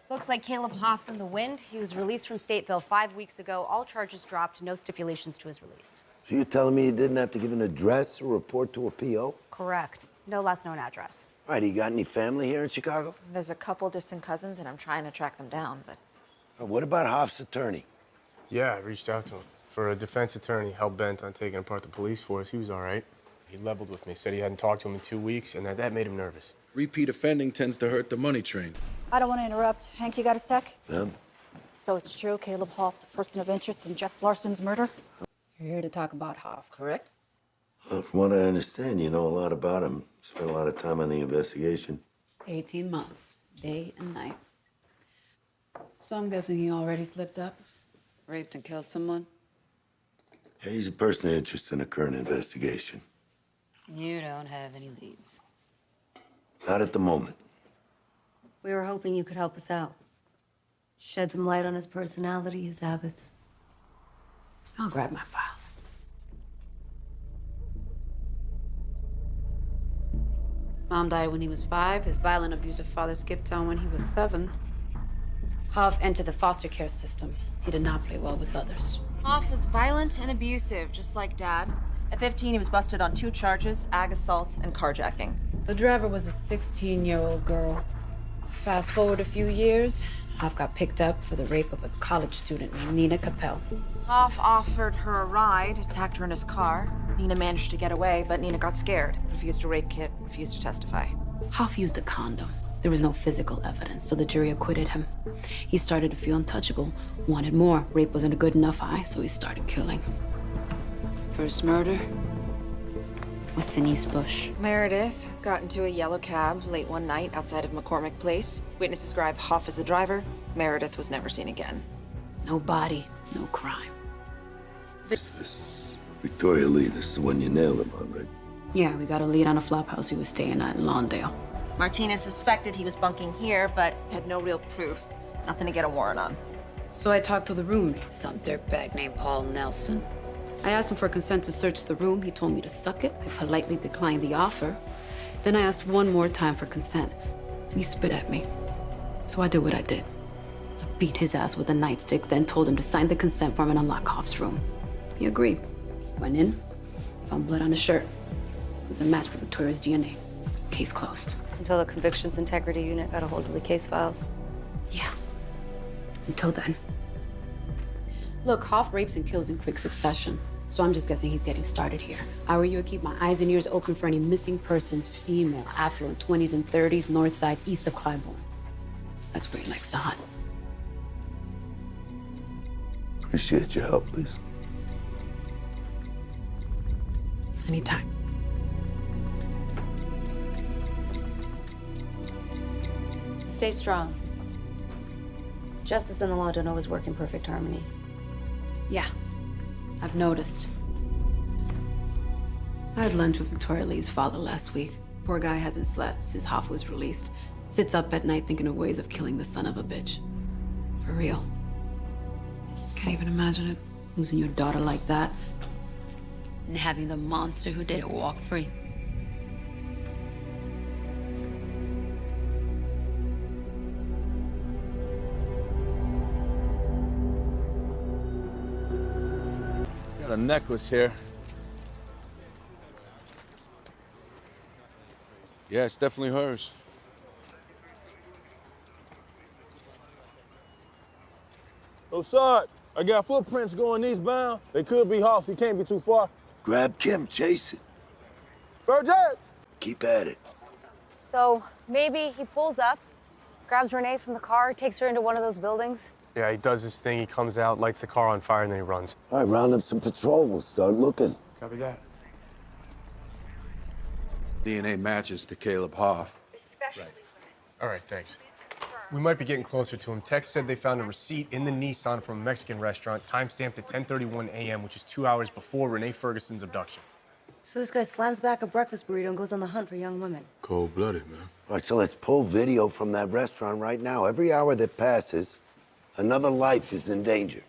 Looks like Caleb Hoff's in the wind. He was released from Stateville 5 weeks ago. All charges dropped, no stipulations to his release. So you're telling me he didn't have to give an address or report to a PO? Correct. No last known address. All right, he got any family here in Chicago? There's a couple distant cousins, and I'm trying to track them down, but... What about Hoff's attorney? Yeah, I reached out to him. For a defense attorney hell-bent on taking apart the police force, he was all right. He leveled with me, said he hadn't talked to him in 2 weeks, and that made him nervous. Repeat offending tends to hurt the money train. I don't want to interrupt. Hank, you got a sec? Yeah. So it's true Caleb Hoff's a person of interest in Jess Larson's murder? You're here to talk about Hoff, correct? Well, from what I understand, you know a lot about him. Spent a lot of time on the investigation. 18 months, day and night. So I'm guessing he already slipped up? Raped and killed someone? Yeah, he's a person of interest in the current investigation. You don't have any leads. Not at the moment. We were hoping you could help us out. Shed some light on his personality, his habits. I'll grab my files. Mom died when he was 5. His violent, abusive father skipped town when he was 7. Hoff entered the foster care system. He did not play well with others. Hoff was violent and abusive, just like Dad. At 15, he was busted on 2 charges, ag assault and carjacking. The driver was a 16-year-old girl. Fast forward a few years, Hoff got picked up for the rape of a college student named Nina Capel. Hoff offered her a ride, attacked her in his car. Nina managed to get away, but Nina got scared, refused to rape Kit, refused to testify. Hoff used a condom. There was no physical evidence, so the jury acquitted him. He started to feel untouchable, wanted more. Rape wasn't a good enough eye, so he started killing. First murder was Denise Bush. Meredith got into a yellow cab late one night outside of McCormick Place. Witnesses describe Hoff as the driver. Meredith was never seen again. No body, no crime. This Victoria Lee, this is the one you nailed him on, right? Yeah, we got a lead on a flop house he was staying at in Lawndale. Martinez suspected he was bunking here, but had no real proof. Nothing to get a warrant on. So I talked to the roommate, some dirtbag named Paul Nelson. I asked him for consent to search the room. He told me to suck it. I politely declined the offer. Then I asked one more time for consent. He spit at me. So I did what I did. I beat his ass with a nightstick, then told him to sign the consent form and unlock Hoff's room. He agreed. Went in, found blood on his shirt. It was a match for Victoria's DNA. Case closed. Until the Convictions Integrity Unit got a hold of the case files. Yeah. Until then. Look, Hoff rapes and kills in quick succession. So I'm just guessing he's getting started here. If I were you, I'd keep my eyes and ears open for any missing persons, female, affluent, 20s and 30s, north side, east of Clybourne. That's where he likes to hunt. Appreciate your help, please. Anytime. Stay strong. Justice and the law don't always work in perfect harmony. Yeah, I've noticed. I had lunch with Victoria Lee's father last week. Poor guy hasn't slept since Hoff was released. Sits up at night thinking of ways of killing the son of a bitch. For real. Can't even imagine it. Losing your daughter like that. And having the monster who did it walk free. Got a necklace here. Yeah, it's definitely hers. Oh, Sarge, I got footprints going eastbound. They could be Hoff's. He can't be too far. Grab Kim, chase it. Virgin! Keep at it. So maybe he pulls up, grabs Renee from the car, takes her into one of those buildings. Yeah, he does his thing. He comes out, lights the car on fire, and then he runs. All right, round up some patrol. We'll start looking. Copy that. DNA matches to Caleb Hoff. Right. All right, thanks. We might be getting closer to him. Text said they found a receipt in the Nissan from a Mexican restaurant, time-stamped at 10:31 a.m., which is 2 hours before Renee Ferguson's abduction. So this guy slams back a breakfast burrito and goes on the hunt for young women. Cold-blooded, man. All right, so let's pull video from that restaurant right now. Every hour that passes, another life is in danger.